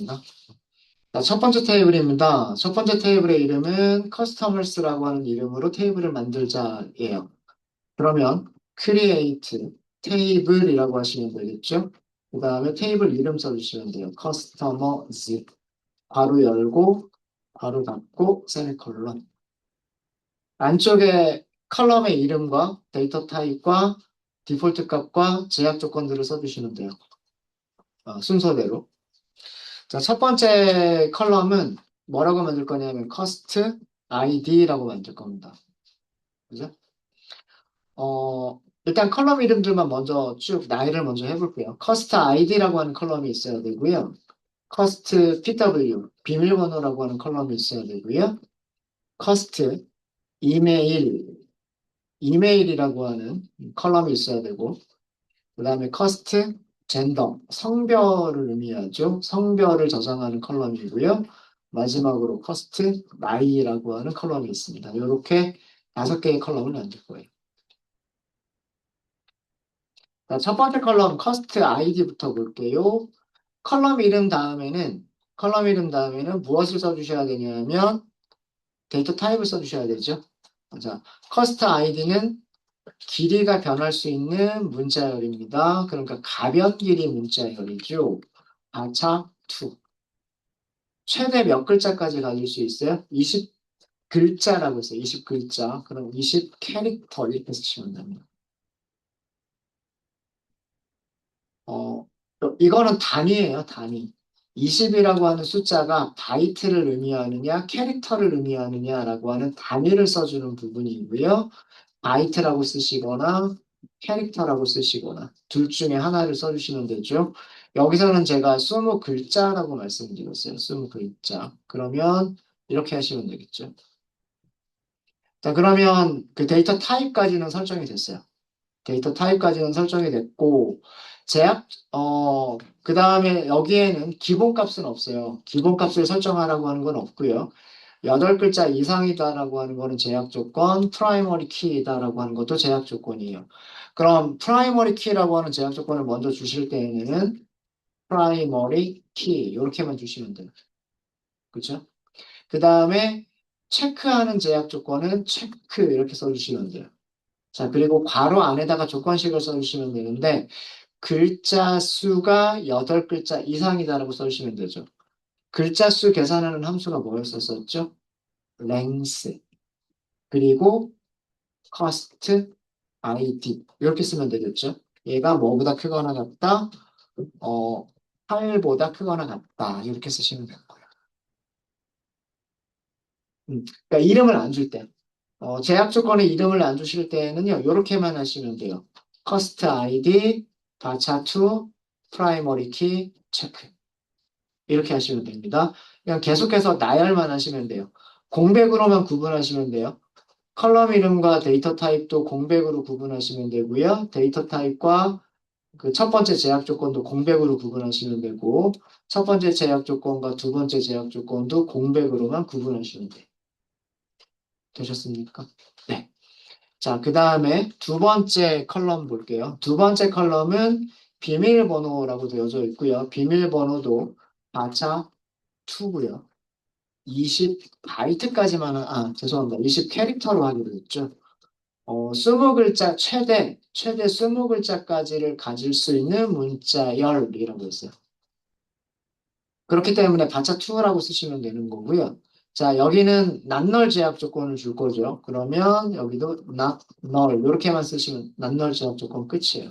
하겠습니다. 자, 첫 번째 테이블입니다. 첫 번째 테이블의 이름은 customers라고 하는 이름으로 테이블을 만들자예요. 그러면 create table이라고 하시면 되겠죠? 그 다음에 테이블 이름 써주시면 돼요. customers 괄호 열고 괄호 닫고 세미콜론. 안쪽에 컬럼의 이름과 데이터 타입과 디폴트 값과 제약 조건들을 써주시면 돼요. 순서대로. 자, 첫 번째 컬럼은 뭐라고 만들 거냐면 cost id라고 만들 겁니다. 그죠? 일단 컬럼 이름들만 먼저 쭉 나열을 먼저 해볼게요. cost id라고 하는 컬럼이 있어야 되고요. cost pw 비밀번호라고 하는 컬럼이 있어야 되고요. cost email 이메일이라고 하는 컬럼이 있어야 되고, 그 다음에 cost 젠더 성별을 의미하죠. 성별을 저장하는 컬럼이고요. 마지막으로 cost 나이라고 하는 컬럼이 있습니다. 이렇게 5개의 컬럼을 만들 거예요. 자, 첫 번째 컬럼 cost id부터 볼게요. 컬럼 이름 다음에는 무엇을 써주셔야 되냐면 데이터 타입을 써주셔야 되죠. 자, cost id는 길이가 변할 수 있는 문자열입니다. 그러니까 가변 길이 문자열이죠. 아차 2. 최대 몇 글자까지 가질 수 있어요? 20글자라고 했어요. 20글자. 그럼 20캐릭터 이렇게 쓰시면 됩니다. 어, 이거는 단위예요, 단위. 20이라고 하는 숫자가 바이트를 의미하느냐, 캐릭터를 의미하느냐라고 하는 단위를 써주는 부분이고요. 바이트라고 쓰시거나 캐릭터라고 쓰시거나 둘 중에 하나를 써주시면 되죠. 여기서는 제가 20글자라고 말씀드렸어요. 20글자. 그러면 이렇게 하시면 되겠죠. 자, 그러면 그 데이터 타입까지는 설정이 됐어요. 데이터 타입까지는 설정이 됐고, 제약, 그 다음에 여기에는 기본값은 없어요. 기본값을 설정하라고 하는 건 없고요. 8글자 이상이다라고 하는 거는 제약 조건, 프라이머리 키이다라고 하는 것도 제약 조건이에요. 그럼 프라이머리 키라고 하는 제약 조건을 먼저 주실 때에는 프라이머리 키 이렇게만 주시면 돼요. 그렇죠? 그 다음에 체크하는 제약 조건은 체크 이렇게 써주시면 돼요. 자, 그리고 괄호 안에다가 조건식을 써주시면 되는데 글자 수가 8글자 이상이다라고 써주시면 되죠. 글자 수 계산하는 함수가 뭐였었죠? length. 그리고 cost id 이렇게 쓰면 되겠죠. 얘가 뭐보다 크거나 같다, 어, 8보다 크거나 같다 이렇게 쓰시면 될 거예요. 그러니까 이름을 안 줄 때, 제약 조건에 이름을 안 주실 때는요, 이렇게만 하시면 돼요. cost id 바차 to primary key check 이렇게 하시면 됩니다. 그냥 계속해서 나열만 하시면 돼요. 공백으로만 구분하시면 돼요. 컬럼 이름과 데이터 타입도 공백으로 구분하시면 되고요. 데이터 타입과 그 첫 번째 제약 조건도 공백으로 구분하시면 되고, 첫 번째 제약 조건과 두 번째 제약 조건도 공백으로만 구분하시면 돼요. 되셨습니까? 네. 자, 그 다음에 두 번째 컬럼 볼게요. 두 번째 컬럼은 비밀번호라고 되어져 있고요. 비밀번호도 가차 2고요. 20바이트까지만, 죄송합니다. 20캐릭터로 하기로 했죠. 20글자, 최대 20글자까지를 가질 수 있는 문자열이라고 했어요. 그렇기 때문에 바차2라고 쓰시면 되는 거고요. 자, 여기는 낱널 제약 조건을 줄 거죠. 그러면 여기도 not null 이렇게만 쓰시면 낱널 제약 조건 끝이에요.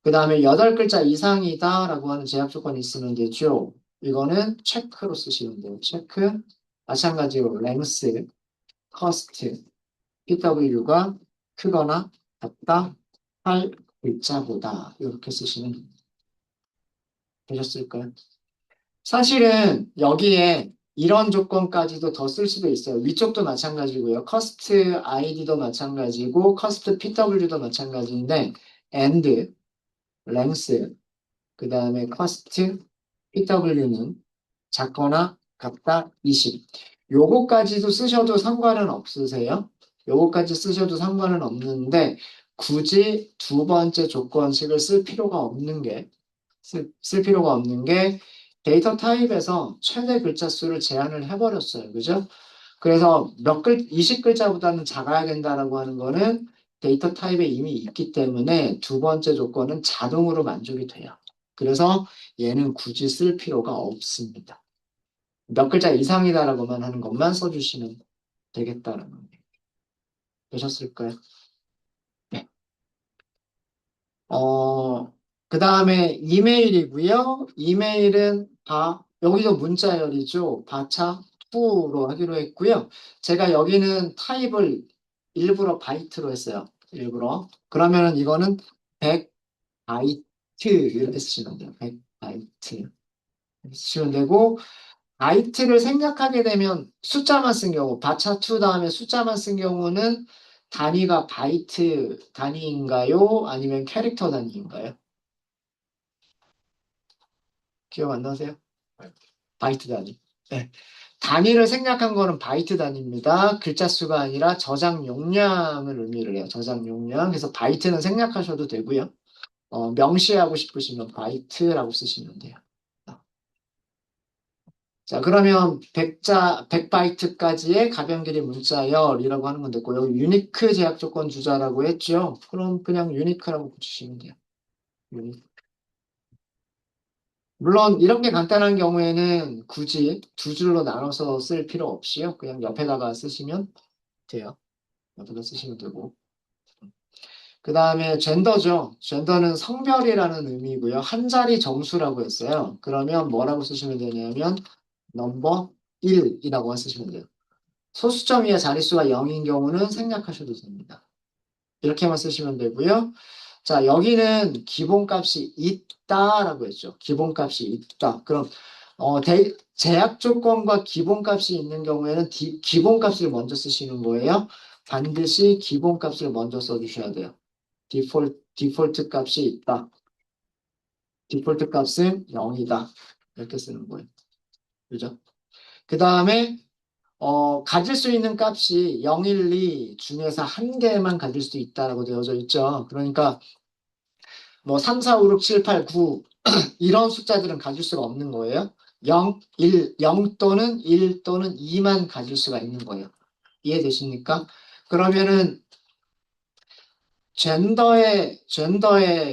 그 다음에 8글자 이상이다라고 하는 제약 조건이 있으면 되죠. 이거는 체크로 쓰시면 돼요. 체크. 마찬가지로 length, cost, PW가 크거나 같다, 8글자보다 이렇게 쓰시면 되셨을까요? 사실은 여기에 이런 조건까지도 더 쓸 수도 있어요. 위쪽도 마찬가지고요. cost id도 마찬가지고 cost pw도 마찬가지인데 and, length, 그 다음에 cost pw는 작거나 같다 20. 요거까지도 쓰셔도 상관은 없으세요? 요거까지 쓰셔도 상관은 없는데 굳이 두 번째 조건식을 쓸 필요가 없는 게 데이터 타입에서 최대 글자 수를 제한을 해버렸어요. 그죠? 그래서 20글자보다는 작아야 된다라고 하는 거는 데이터 타입에 이미 있기 때문에 두 번째 조건은 자동으로 만족이 돼요. 그래서 얘는 굳이 쓸 필요가 없습니다. 몇 글자 이상이다라고만 하는 것만 써주시면 되겠다라는 거예요. 되셨을까요? 네. 그 다음에 이메일이고요. 이메일은 여기도 문자열이죠. 바차 2로 하기로 했고요. 제가 여기는 타입을 일부러 바이트로 했어요. 일부러. 그러면은 이거는 100바이트 이렇게 쓰시면 돼요. 100바이트. 쓰시면 되고, 바이트를 생략하게 되면 숫자만 쓴 경우, 바차 2 다음에 숫자만 쓴 경우는 단위가 바이트 단위인가요? 아니면 캐릭터 단위인가요? 기억 안 나세요? 바이트 단위. 네. 단위를 생략한 거는 바이트 단위입니다. 글자 수가 아니라 저장 용량을 의미를 해요. 저장 용량. 그래서 바이트는 생략하셔도 되고요. 명시하고 싶으시면 바이트라고 쓰시면 돼요. 자, 그러면 100바이트까지의 가변 길이 문자열이라고 하는 건 됐고요. 유니크 제약 조건 주자라고 했죠. 그럼 그냥 유니크라고 붙이시면 돼요. 유니크. 물론 이렇게 간단한 경우에는 굳이 두 줄로 나눠서 쓸 필요 없이요. 그냥 옆에다가 쓰시면 돼요. 옆에다 쓰시면 되고. 그 다음에 젠더죠. 젠더는 성별이라는 의미고요. 한 자리 정수라고 했어요. 그러면 뭐라고 쓰시면 되냐면 넘버 1이라고 쓰시면 돼요. 소수점 이하 자릿수가 0인 경우는 생략하셔도 됩니다. 이렇게만 쓰시면 되고요. 자, 여기는 기본값이 있다라고 했죠. 기본값이 있다. 그럼 제약 조건과 기본값이 있는 경우에는 기본값을 먼저 쓰시는 거예요. 반드시 기본값을 먼저 써주셔야 돼요. 디폴트 값이 있다. 디폴트 값은 0이다. 이렇게 쓰는 거예요. 그죠? 그 다음에 가질 수 있는 값이 0, 1, 2 중에서 한 개만 가질 수 있다라고 되어져 있죠. 그러니까 뭐 3, 4, 5, 6, 7, 8, 9 이런 숫자들은 가질 수가 없는 거예요. 0, 1, 0 또는 1 또는 2만 가질 수가 있는 거예요. 이해되십니까? 그러면은 젠더의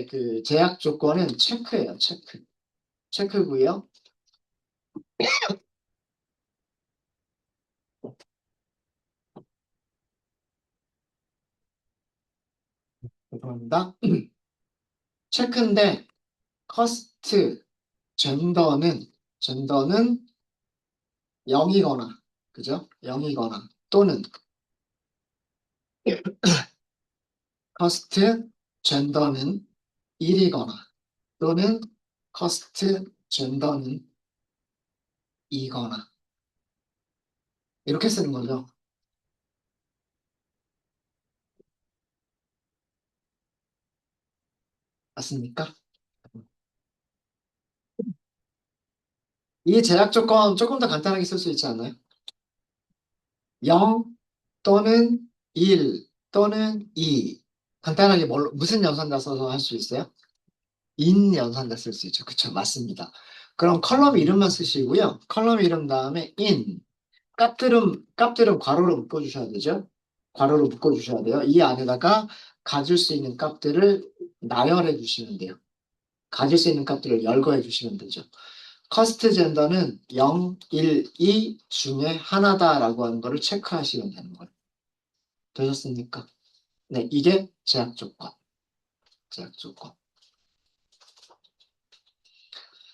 그 제약 조건은 체크예요. 체크. 체크고요. 죄송합니다. 체크인데 커스트 젠더는 0이거나 그죠? 0이거나 또는 커스트 젠더는 1이거나 또는 커스트 젠더는 2거나 이렇게 쓰는 거죠. 맞습니까? 이 제약 조건 조금 더 간단하게 쓸 수 있지 않나요? 0 또는 1 또는 2 간단하게 무슨 연산자 써서 할 수 있어요? 인 연산자 쓸 수 있죠. 그쵸? 맞습니다. 그럼 컬럼 이름만 쓰시고요. 컬럼 이름 다음에 인 값들은 괄호로 묶어주셔야 되죠. 괄호로 묶어주셔야 돼요. 이 안에다가 가질 수 있는 값들을 나열해 주시면 돼요. 가질 수 있는 값들을 열거해 주시면 되죠. 커스트 젠더는 0, 1, 2 중에 하나다라고 하는 거를 체크하시면 되는 거예요. 되셨습니까? 네, 이게 제약 조건. 제약 조건.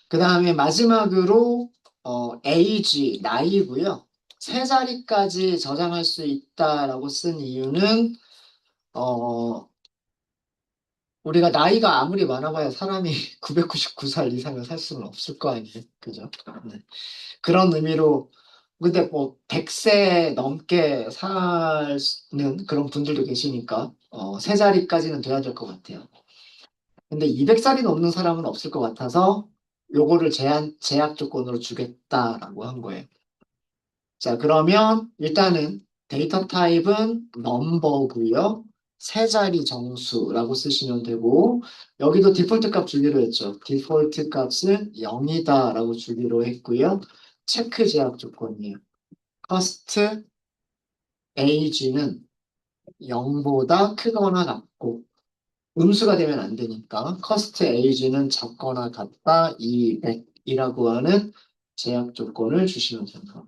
그 다음에 마지막으로 age, 나이고요. 세 자리까지 저장할 수 있다라고 쓴 이유는 어, 우리가 나이가 아무리 많아봐야 사람이 999살 이상을 살 수는 없을 거 아니에요. 그죠? 네. 그런 의미로 근데 뭐 100세 넘게 사는 그런 분들도 계시니까 세 자리까지는 돼야 될 것 같아요. 근데 200살이 넘는 사람은 없을 것 같아서 요거를 제약 조건으로 주겠다라고 한 거예요. 자, 그러면 일단은 데이터 타입은 넘버고요. 세 자리 정수라고 쓰시면 되고, 여기도 디폴트 값 주기로 했죠. 디폴트 값은 0이다라고 주기로 했고요. 체크 제약 조건이에요. 커스트 age는 0보다 크거나 같고, 음수가 되면 안 되니까 커스트 age는 작거나 같다 200이라고 하는 제약 조건을 주시면 됩니다.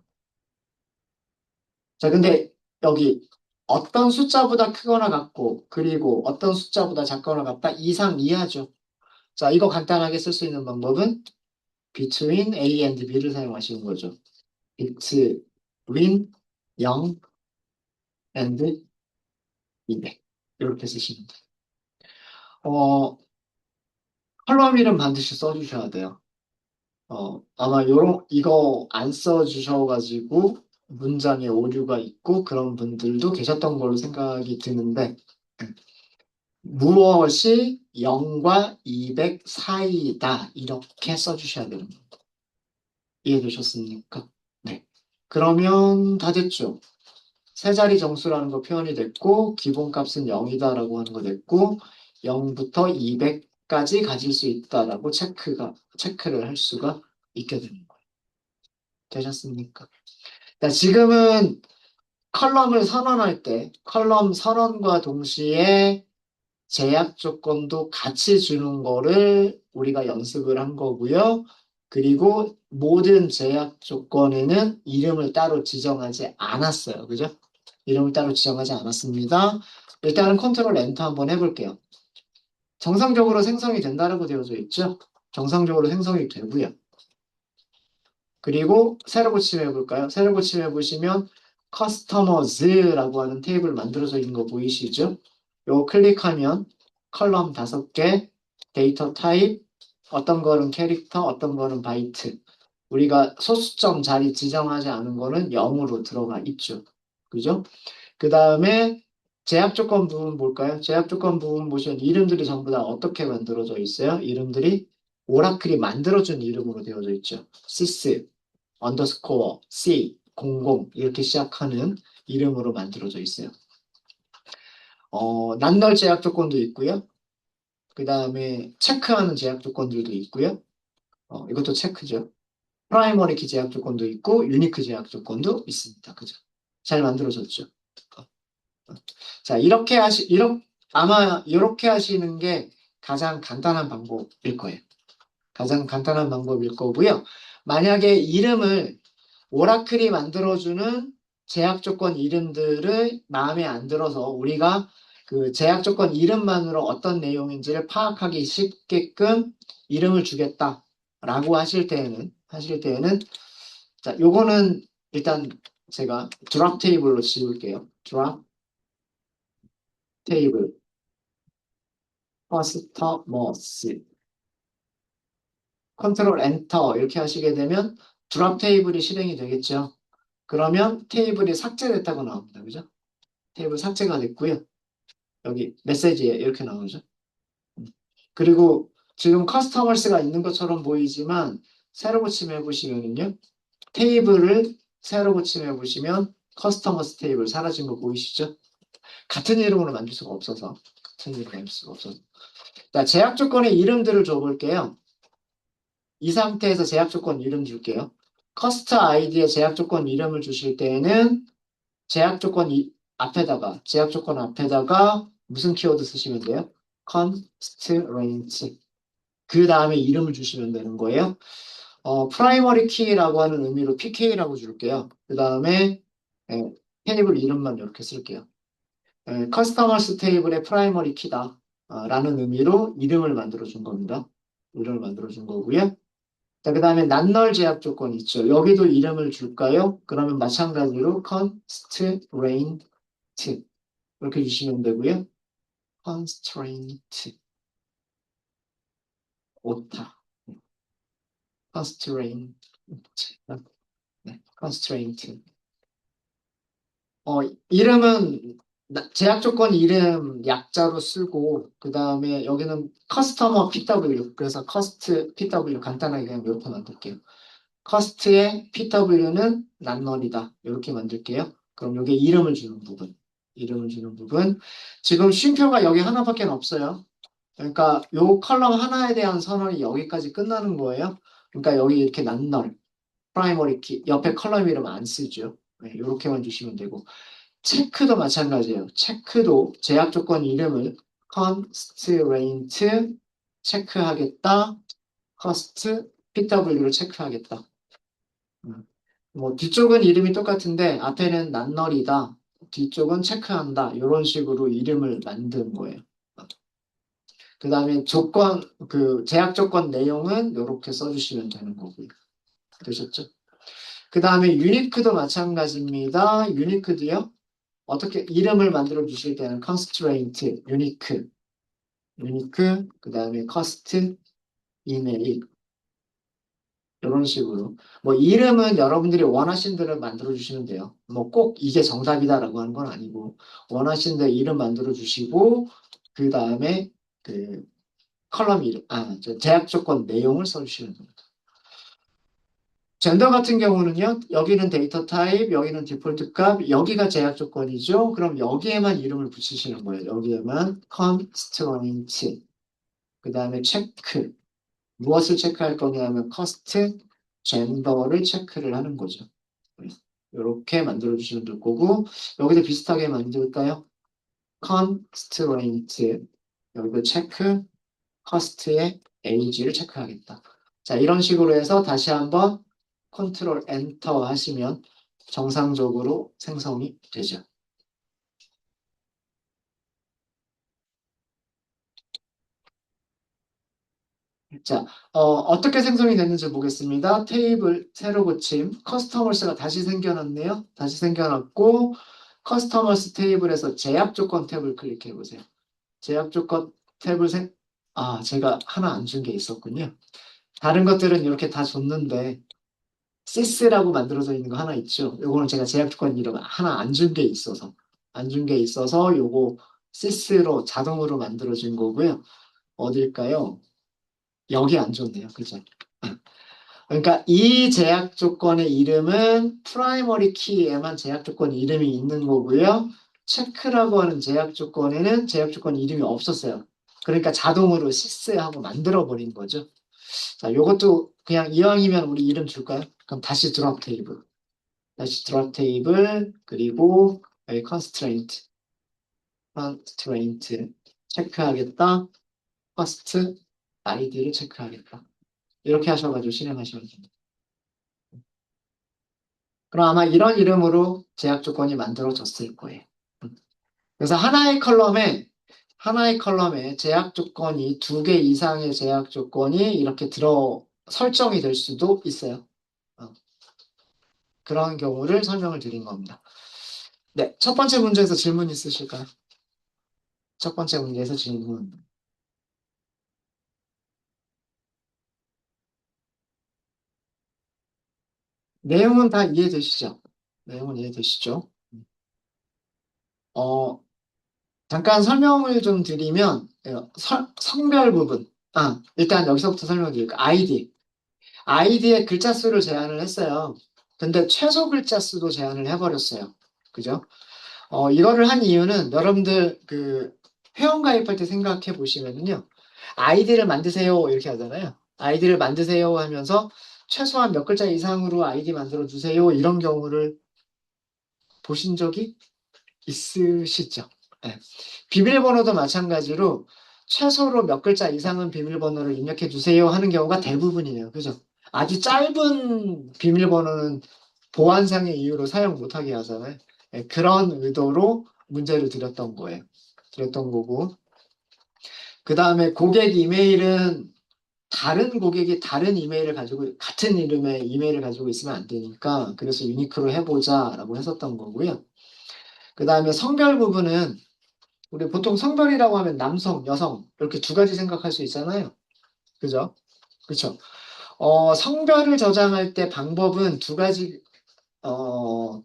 자, 근데 여기 어떤 숫자보다 크거나 같고 그리고 어떤 숫자보다 작거나 같다 이상 이하죠. 자, 이거 간단하게 쓸 수 있는 방법은 between a and b를 사용하시는 거죠. between 0 and 200 이렇게 쓰시면 돼요. 컬럼 이름 반드시 써주셔야 돼요. 아마 이거 안 써주셔가지고 문장에 오류가 있고 그런 분들도 계셨던 걸로 생각이 드는데, 무엇이 0과 200 사이다. 이렇게 써주셔야 됩니다. 이해되셨습니까? 네. 그러면 다 됐죠. 세 자리 정수라는 거 표현이 됐고, 기본값은 0이다라고 하는 거 됐고, 0부터 200까지 가질 수 있다라고 체크를 할 수가 있게 되는 거예요. 되셨습니까? 자, 지금은 컬럼을 선언할 때 컬럼 선언과 동시에 제약 조건도 같이 주는 거를 우리가 연습을 한 거고요. 그리고 모든 제약 조건에는 이름을 따로 지정하지 않았어요. 그죠? 이름을 따로 지정하지 않았습니다. 일단은 컨트롤 엔터 한번 해볼게요. 정상적으로 생성이 된다라고 되어져 있죠? 정상적으로 생성이 되고요. 그리고 새로 고침해 볼까요? 새로 고침해 보시면 커스터머즈라고 하는 테이블 만들어져 있는 거 보이시죠? 요거 클릭하면 컬럼 5개, 데이터 타입, 어떤 거는 캐릭터, 어떤 거는 바이트. 우리가 소수점 자리 지정하지 않은 거는 0으로 들어가 있죠. 그죠? 그 다음에 제약 조건 부분 볼까요? 제약 조건 부분 보시면 이름들이 전부 다 어떻게 만들어져 있어요? 이름들이 오라클이 만들어준 이름으로 되어져 있죠. 시스, 언더스코어, C, 00 이렇게 시작하는 이름으로 만들어져 있어요. 난널 제약 조건도 있고요. 그 다음에 체크하는 제약 조건들도 있고요. 이것도 체크죠. 프라이머리 키 제약 조건도 있고 유니크 제약 조건도 있습니다. 그죠? 잘 만들어졌죠. 자, 아마 이렇게 하시는 게 가장 간단한 방법일 거예요. 가장 간단한 방법일 거고요. 만약에 이름을 오라클이 만들어주는 제약 조건 이름들을 마음에 안 들어서 우리가 그 제약 조건 이름만으로 어떤 내용인지를 파악하기 쉽게끔 이름을 주겠다라고 하실 때에는 자, 요거는 일단 제가 드랍 테이블로 지울게요. 드랍 테이블 커스터머스 컨트롤 엔터 이렇게 하시게 되면 드랍 테이블이 실행이 되겠죠. 그러면 테이블이 삭제됐다고 나옵니다. 그죠? 테이블 삭제가 됐고요. 여기 메시지에 이렇게 나오죠. 그리고 지금 커스터머스가 있는 것처럼 보이지만 새로 고침해 보시면요. 테이블을 새로 고침해 보시면 커스터머스 테이블 사라진 거 보이시죠? 같은 이름으로 만들 수가 없어서. 같은 이름으로 만들 수가 없어서. 자, 제약 조건의 이름들을 줘볼게요. 이 상태에서 제약 조건 이름 줄게요. 커스트 아이디에 제약 조건 이름을 주실 때에는 제약 조건 앞에다가 무슨 키워드 쓰시면 돼요? constraint. 그 다음에 이름을 주시면 되는 거예요. 프라이머리 키라고 하는 의미로 PK라고 줄게요. 그 다음에 테이블 이름만 이렇게 쓸게요. 커스터머스 테이블의 프라이머리 키다 라는 의미로 이름을 만들어 준 겁니다. 이름을 만들어 준 거고요. 자, 그 다음에 난널 제약 조건 있죠. 여기도 이름을 줄까요? 그러면 마찬가지로 constraint 이렇게 주시면 되고요. constraint 오타 constraint 네, constraint 이름은 제약 조건 이름 약자로 쓰고 그 다음에 여기는 커스터머 PW 그래서 커스트 PW 간단하게 그냥 이렇게 만들게요. 커스트의 PW는 난널이다 이렇게 만들게요. 그럼 이게 이름을 주는 부분 이름을 주는 부분. 지금 쉼표가 여기 하나밖에 없어요. 그러니까 요 컬럼 하나에 대한 선언이 여기까지 끝나는 거예요. 그러니까 여기 이렇게 낱널, 프라이머리 키, 옆에 컬럼 이름 안 쓰죠. 네, 이렇게만 주시면 되고. 체크도 마찬가지예요. 체크도 제약 조건 이름을 constraint 체크하겠다, cost PW로 체크하겠다. 뭐 뒤쪽은 이름이 똑같은데 앞에는 낱널이다, 뒤쪽은 체크한다 이런 식으로 이름을 만든 거예요. 그 다음에 조건, 그 제약 조건 내용은 이렇게 써주시면 되는 거고요. 되셨죠? 그 다음에 유니크도 마찬가지입니다. 유니크도요. 어떻게 이름을 만들어 주실 때는 constraint, 유니크, 그 다음에 cost, 이메일 이런 식으로 뭐 이름은 여러분들이 원하시는 대로 만들어 주시면 돼요. 뭐 꼭 이게 정답이다라고 하는 건 아니고 원하시는 대로 이름 만들어 주시고 그 다음에 그 컬럼 이름, 저 제약 조건 내용을 써주시면 됩니다. 젠더 같은 경우는요, 여기는 데이터 타입, 여기는 디폴트 값, 여기가 제약 조건이죠. 그럼 여기에만 이름을 붙이시는 거예요. 여기에만 constraint, 그 다음에 체크, 무엇을 체크할 거냐면 cost, 젠더를 체크를 하는 거죠. 이렇게 만들어주시면 될 거고, 여기도 비슷하게 만들까요? constraint, 여기도 체크, cost의 age를 체크하겠다. 자, 이런 식으로 해서 다시 한번 컨트롤 엔터 하시면 정상적으로 생성이 되죠. 자, 어떻게 생성이 됐는지 보겠습니다. 테이블 새로 고침, 커스터머스가 다시 생겨났네요. 다시 생겨났고, 커스터머스 테이블에서 제약 조건 탭을 클릭해 보세요. 제약 조건 탭을 제가 하나 안 준 게 있었군요. 다른 것들은 이렇게 다 줬는데, 시스라고 만들어져 있는 거 하나 있죠. 요거는 제가 제약 조건 이름 하나 안 준 게 있어서, 요거 시스로 자동으로 만들어진 거고요. 어딜까요? 여기 안 줬네요. 그죠? 그러니까 이 제약 조건의 이름은 프라이머리 키에만 제약 조건 이름이 있는 거고요. 체크라고 하는 제약 조건에는 제약 조건 이름이 없었어요. 그러니까 자동으로 시스하고 만들어 버린 거죠. 자, 요것도 그냥 이왕이면 우리 이름 줄까요? 그럼 다시 드롭 테이블. 다시 드롭 테이블, 그리고 여기 constraint 체크하겠다. first 아이디를 체크하겠다. 이렇게 하셔가지고 실행하시면 됩니다. 그럼 아마 이런 이름으로 제약 조건이 만들어졌을 거예요. 그래서 하나의 컬럼에 제약 조건이 두 개 이상의 제약 조건이 이렇게 설정이 될 수도 있어요. 어, 그런 경우를 설명을 드린 겁니다. 네, 첫 번째 문제에서 질문 있으실까요? 첫 번째 문제에서 질문. 내용은 다 이해되시죠? 내용은 이해되시죠? 어, 잠깐 설명을 좀 드리면, 성별 부분. 일단 여기서부터 설명드릴게요. 아이디의 글자 수를 제한을 했어요. 근데 최소 글자 수도 제한을 해버렸어요. 그죠? 이거를 한 이유는 여러분들 그 회원 가입할 때 생각해 보시면은요. 아이디를 만드세요. 이렇게 하잖아요. 아이디를 만드세요 하면서 최소한 몇 글자 이상으로 아이디 만들어 주세요. 이런 경우를 보신 적이 있으시죠? 네. 비밀번호도 마찬가지로 최소로 몇 글자 이상은 비밀번호를 입력해 주세요 하는 경우가 대부분이에요. 그죠? 아주 짧은 비밀번호는 보안상의 이유로 사용 못하게 하잖아요. 네, 그런 의도로 문제를 드렸던 거예요. 드렸던 거고. 그 다음에 고객 이메일은 다른 고객이 다른 이메일을 가지고 같은 이름의 이메일을 가지고 있으면 안 되니까 그래서 유니크로 해보자라고 했었던 거고요. 그 다음에 성별 부분은 우리 보통 성별이라고 하면 남성, 여성 이렇게 두 가지 생각할 수 있잖아요. 그죠? 그렇죠. 성별을 저장할 때 방법은 두 가지,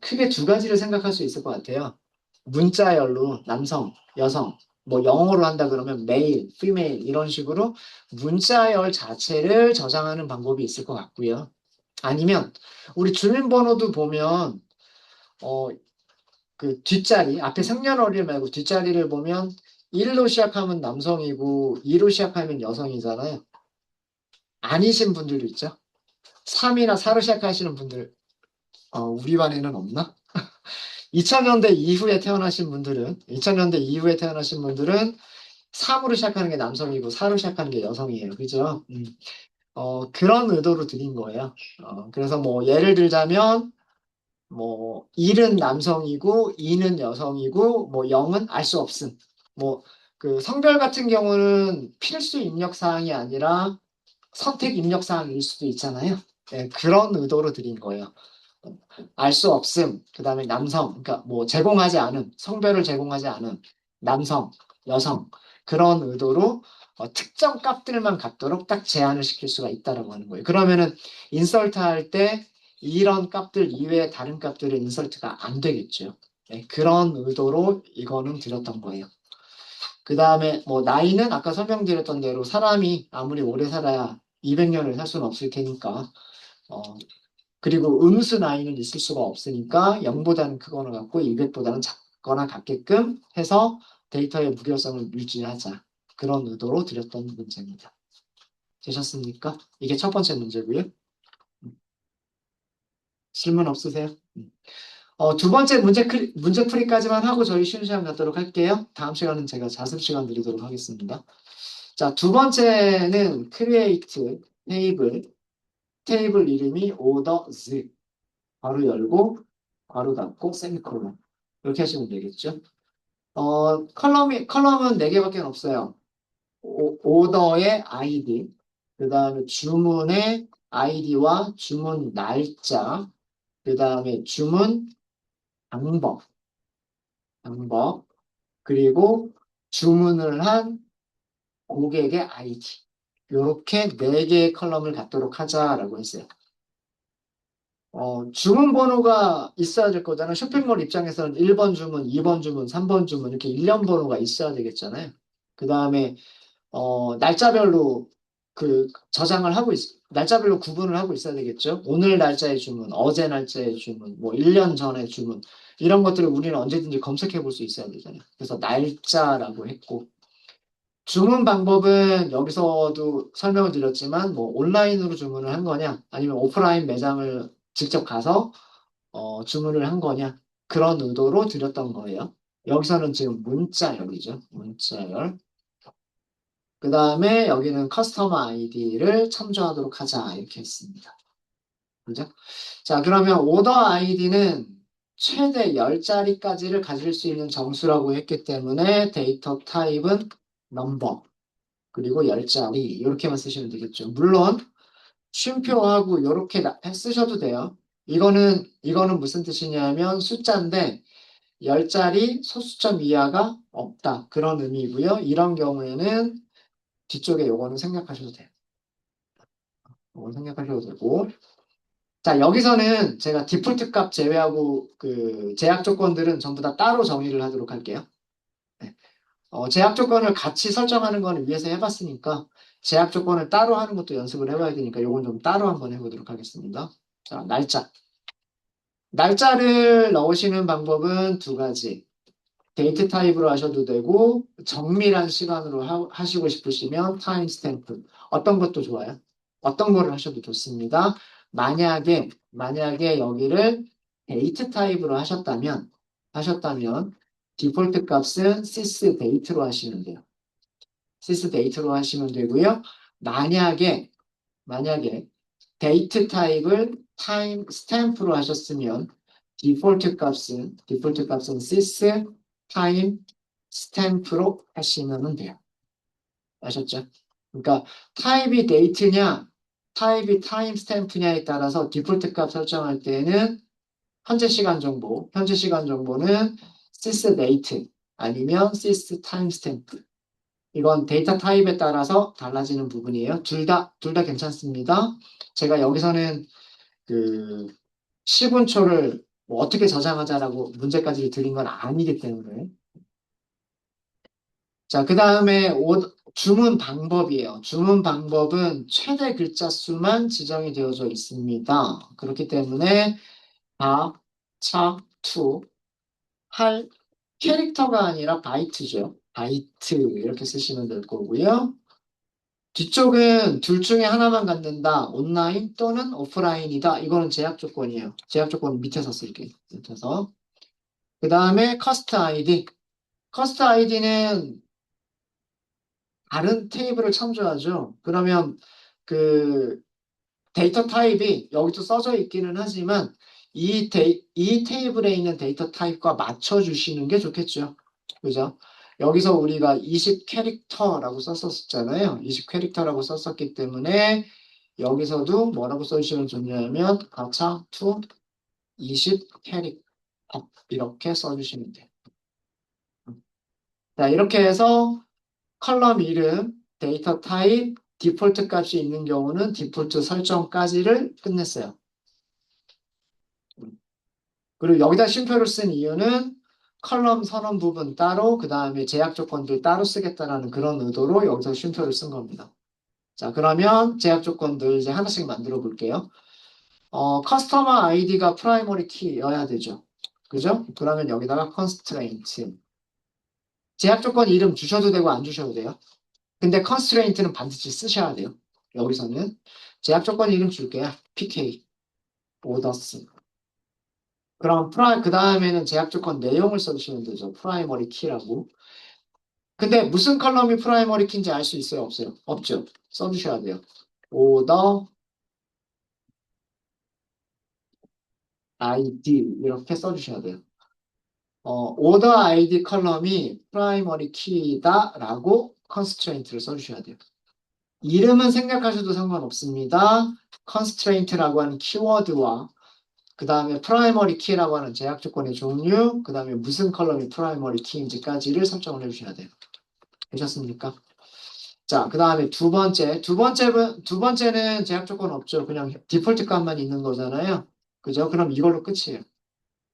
크게 두 가지를 생각할 수 있을 것 같아요. 문자열로 남성, 여성, 뭐 영어로 한다 그러면 male, female 이런 식으로 문자열 자체를 저장하는 방법이 있을 것 같고요. 아니면 우리 주민번호도 보면 어, 그 뒷자리, 앞에 생년월일 말고 뒷자리를 보면 1로 시작하면 남성이고 2로 시작하면 여성이잖아요. 아니신 분들도 있죠. 3이나 4로 시작하시는 분들, 우리 반에는 없나? 2000년대 이후에 태어나신 분들은, 2000년대 이후에 태어나신 분들은 3으로 시작하는 게 남성이고 4로 시작하는 게 여성이에요. 그죠? 그런 의도로 드린 거예요. 그래서 뭐 예를 들자면 뭐 1은 남성이고 2는 여성이고 뭐 0은 알 수 없음. 뭐 그 성별 같은 경우는 필수 입력 사항이 아니라 선택 입력 사항일 수도 있잖아요. 네, 그런 의도로 드린 거예요. 알 수 없음, 그 다음에 남성, 그러니까 뭐 제공하지 않음, 성별을 제공하지 않음, 남성, 여성, 그런 의도로 특정 값들만 갖도록 딱 제한을 시킬 수가 있다라고 하는 거예요. 그러면은 인설트 할 때 이런 값들 이외에 다른 값들은 인설트가 안 되겠죠. 네, 그런 의도로 이거는 드렸던 거예요. 그 다음에 뭐 나이는 아까 설명드렸던 대로 사람이 아무리 오래 살아야 200년을 살 수는 없을 테니까 어, 그리고 음수 나이는 있을 수가 없으니까 0보다는 크거나 같고 200보다는 작거나 같게끔 해서 데이터의 무결성을 유지하자. 그런 의도로 드렸던 문제입니다. 되셨습니까? 이게 첫 번째 문제고요. 질문 없으세요? 두 번째 문제 풀이까지만 하고 저희 쉬는 시간 갖도록 할게요. 다음 시간은 제가 자습 시간 드리도록 하겠습니다. 자, 두 번째는 create 테이블 이름이 orders. 괄호 열고, 괄호 닫고, 세미콜론. 이렇게 하시면 되겠죠. 컬럼은 4개밖에 없어요. 오더의 아이디, 그 다음에 주문의 아이디와 주문 날짜, 그 다음에 주문 방법, 그리고 주문을 한 고객의 아이디. 이렇게 4개의 컬럼을 갖도록 하자라고 했어요. 주문 번호가 있어야 될 거잖아요. 쇼핑몰 입장에서는 1번 주문, 2번 주문, 3번 주문 이렇게 일련 번호가 있어야 되겠잖아요. 그 다음에 날짜별로 날짜별로 구분을 하고 있어야 되겠죠. 오늘 날짜의 주문, 어제 날짜의 주문, 뭐 1년 전의 주문 이런 것들을 우리는 언제든지 검색해 볼 수 있어야 되잖아요. 그래서 날짜라고 했고 주문 방법은 여기서도 설명을 드렸지만 뭐 온라인으로 주문을 한 거냐 아니면 오프라인 매장을 직접 가서 주문을 한 거냐 그런 의도로 드렸던 거예요. 여기서는 지금 문자열이죠. 문자열. 그 다음에 여기는 커스터머 아이디를 첨부하도록 하자 이렇게 했습니다. 그죠? 자, 그러면 오더 아이디는 최대 10자리까지를 가질 수 있는 정수라고 했기 때문에 데이터 타입은 넘버 그리고 10자리 이렇게만 쓰시면 되겠죠. 물론 쉼표하고 이렇게 쓰셔도 돼요. 이거는 무슨 뜻이냐면 숫자인데 10자리 소수점 이하가 없다. 그런 의미고요. 이런 경우에는 뒤쪽에 요거는 생략하셔도 돼요. 요건 생략하셔도 되고. 자, 여기서는 제가 디폴트 값 제외하고 그 제약 조건들은 전부 다 따로 정의를 하도록 할게요. 네. 제약 조건을 같이 설정하는 거는 위에서 해봤으니까 제약 조건을 따로 하는 것도 연습을 해봐야 되니까 요건 좀 따로 한번 해보도록 하겠습니다. 자, 날짜. 날짜를 넣으시는 방법은 두 가지. 데이트 타입으로 하셔도 되고 정밀한 시간으로 하시고 싶으시면 타임 스탬프 어떤 것도 좋아요. 어떤 거를 하셔도 좋습니다. 만약에 여기를 데이트 타입으로 하셨다면 디폴트 값은 sys 데이트로 하시면 돼요. sys 데이트로 하시면 되고요. 만약에 데이트 타입을 타임 스탬프로 하셨으면 디폴트 값은 sys 타임 스탬프로 하시면 돼요. 아셨죠? 그러니까 타입이 데이트냐, 타입이 타임 스탬프냐에 따라서 디폴트 값 설정할 때는 현재 시간 정보는 sys date 아니면 sys 타임 스탬프. 이건 데이터 타입에 따라서 달라지는 부분이에요. 둘 다 괜찮습니다. 제가 여기서는 그 시분초를 뭐 어떻게 저장하자라고 문제까지 드린 건 아니기 때문에. 자, 그 다음에 주문 방법이에요. 주문 방법은 최대 글자 수만 지정이 되어져 있습니다. 그렇기 때문에 밥, 차, 투 할 캐릭터가 아니라 바이트죠. 바이트 이렇게 쓰시면 될 거고요. 뒤쪽은 둘 중에 하나만 갖는다. 온라인 또는 오프라인이다. 이거는 제약 조건이에요. 제약 조건 밑에서 쓸게요. 밑에서. 그 다음에 커스트 아이디. 커스트 아이디는 다른 테이블을 참조하죠. 그러면 그 데이터 타입이 여기도 써져 있기는 하지만 이 테이블에 있는 데이터 타입과 맞춰주시는 게 좋겠죠. 그죠? 여기서 우리가 20 캐릭터라고 썼었잖아요. 20 캐릭터라고 썼었기 때문에 여기서도 뭐라고 써주시면 좋냐면 가차 to 20 캐릭터 이렇게 써주시면 돼요. 자, 이렇게 해서 컬럼 이름, 데이터 타입, 디폴트 값이 있는 경우는 디폴트 설정까지를 끝냈어요. 그리고 여기다 쉼표를 쓴 이유는 컬럼 선언 부분 따로, 그 다음에 제약 조건들 따로 쓰겠다라는 그런 의도로 여기서 쉼표를 쓴 겁니다. 자, 그러면 제약 조건들 이제 하나씩 만들어 볼게요. 커스터머 아이디가 프라이머리 키여야 되죠. 그죠? 그러면 여기다가 constraint. 제약 조건 이름 주셔도 되고 안 주셔도 돼요. 근데 constraint는 반드시 쓰셔야 돼요. 여기서는 제약 조건 이름 줄게요. PK, orders. 그럼 그 다음에는 제약 조건 내용을 써주시면 되죠. 프라이머리 키라고. 근데 무슨 컬럼이 프라이머리 키인지 알 수 있어요? 없어요? 없죠. 써주셔야 돼요. order id 이렇게 써주셔야 돼요. order id 컬럼이 프라이머리 키다라고 constraint를 써주셔야 돼요. 이름은 생략하셔도 상관없습니다. constraint라고 하는 키워드와 그 다음에 프라이머리 키라고 하는 제약 조건의 종류, 그 다음에 무슨 컬럼이 프라이머리 키인지까지를 설정을 해주셔야 돼요. 되셨습니까? 자, 그 다음에 두 번째는 제약 조건 없죠. 그냥 디폴트 값만 있는 거잖아요. 그죠? 그럼 이걸로 끝이에요.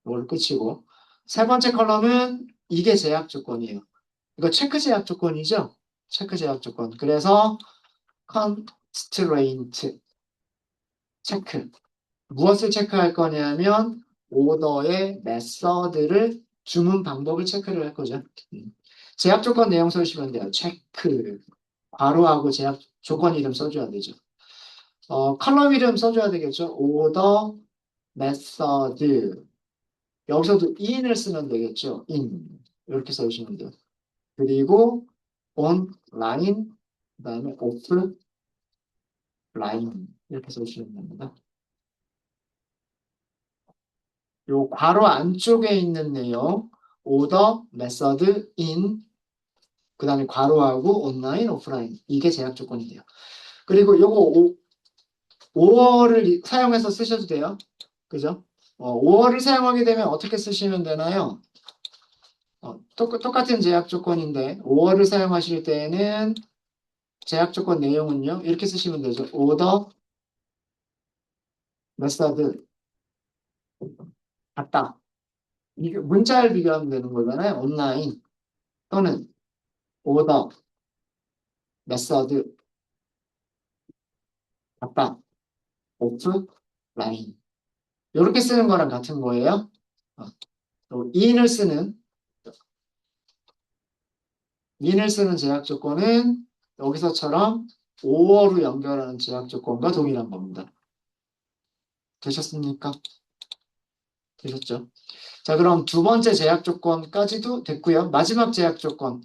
이걸로 끝이고. 세 번째 컬럼은 이게 제약 조건이에요. 이거 체크 제약 조건이죠? 체크 제약 조건. 그래서 constraint 체크. 무엇을 체크할 거냐면 오더의 메서드를 주문 방법을 체크를 할 거죠. 제약 조건 내용 써주시면 돼요. 체크. 괄호하고 제약 조건 이름 써줘야 되죠. 컬럼 이름 써줘야 되겠죠. 오더 메서드. 여기서도 in을 쓰면 되겠죠. in. 이렇게 써주시면 돼요. 그리고 온라인, 그 다음에 오프라인. 이렇게 써주시면 됩니다. 요 괄호 안쪽에 있는 내용, order, method, in, 그 다음에 괄호하고 온라인, 오프라인. 이게 제약 조건이 돼요. 그리고 요거 5어를 사용해서 쓰셔도 돼요. 그죠? 5어를 사용하게 되면 어떻게 쓰시면 되나요? 똑같은 제약 조건인데 5어를 사용하실 때는 제약 조건 내용은요. 이렇게 쓰시면 되죠. order, method 같다. 이게 문자를 비교하면 되는 거잖아요. 온라인 또는 order, method 같다. 오프라인. 이렇게 쓰는 거랑 같은 거예요. 또 in을 쓰는 제약 조건은 여기서처럼 5어로 연결하는 제약 조건과 동일한 겁니다. 되셨습니까? 되셨죠? 자, 그럼 두 번째 제약 조건까지도 됐고요. 마지막 제약 조건,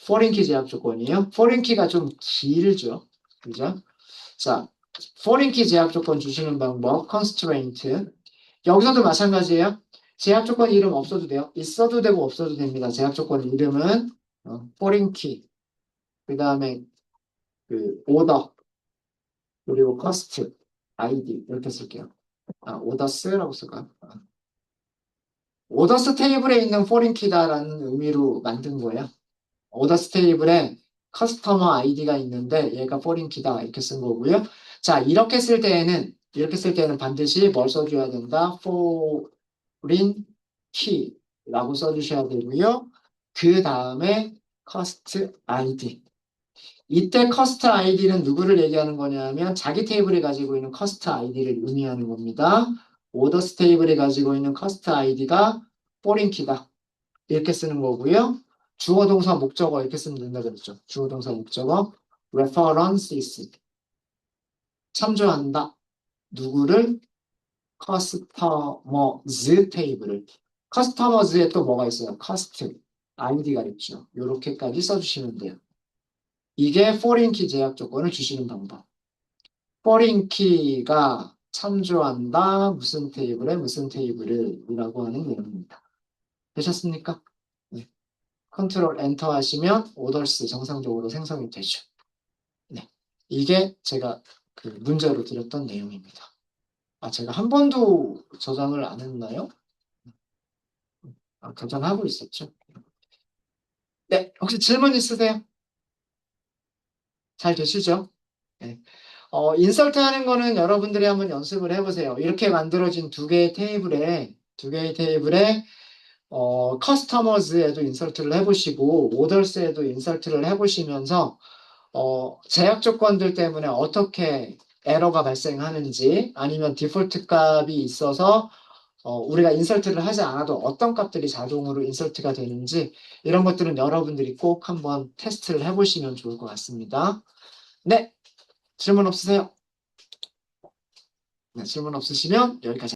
포린키 제약 조건이에요. 포린키가 좀 길죠. 그죠? 자, 포린키 제약 조건 주시는 방법, constraint. 여기서도 마찬가지예요. 제약 조건 이름 없어도 돼요. 있어도 되고 없어도 됩니다. 제약 조건 이름은 foreign key, 그 다음에 그 order, 그리고 cost, id 이렇게 쓸게요. orders라고 쓸까요? orders 테이블에 있는 foreign key다라는 의미로 만든 거예요. orders 테이블에 커스터머 아이디가 있는데 얘가 foreign key다 이렇게 쓴 거고요. 자, 이렇게 쓸 때는 반드시 뭘 써줘야 된다? foreign key라고 써주셔야 되고요. 그 다음에 cost id. 이때 cost id는 누구를 얘기하는 거냐면 자기 테이블이 가지고 있는 cost id를 의미하는 겁니다. orders 테이블이 가지고 있는 cost id가 foreign key다. 이렇게 쓰는 거고요. 주어, 동사, 목적어 이렇게 쓰면 된다 그랬죠. 주어, 동사, 목적어. references. 참조한다. 누구를? customers 테이블을. customers에 또 뭐가 있어요? cost. id가 있죠. 요렇게까지 써주시면 돼요. 이게 foreign key 제약 조건을 주시는 방법. foreign key가 참조한다. 무슨 테이블에 무슨 테이블을 이라고 하는 내용입니다. 되셨습니까? 네. 컨트롤 엔터 하시면 오더스 정상적으로 생성이 되죠. 네. 이게 제가 그 문제로 드렸던 내용입니다. 아, 제가 한 번도 저장을 안 했나요? 아, 저장하고 있었죠. 네. 혹시 질문 있으세요? 잘 되시죠? 네. 인설트 하는 거는 여러분들이 한번 연습을 해보세요. 이렇게 만들어진 두 개의 테이블에 커스터머즈에도 인설트를 해보시고, 오더스에도 인설트를 해보시면서, 제약 조건들 때문에 어떻게 에러가 발생하는지, 아니면 디폴트 값이 있어서, 우리가 인설트를 하지 않아도 어떤 값들이 자동으로 인설트가 되는지, 이런 것들은 여러분들이 꼭 한번 테스트를 해보시면 좋을 것 같습니다. 네, 질문 없으세요? 네, 질문 없으시면 여기까지.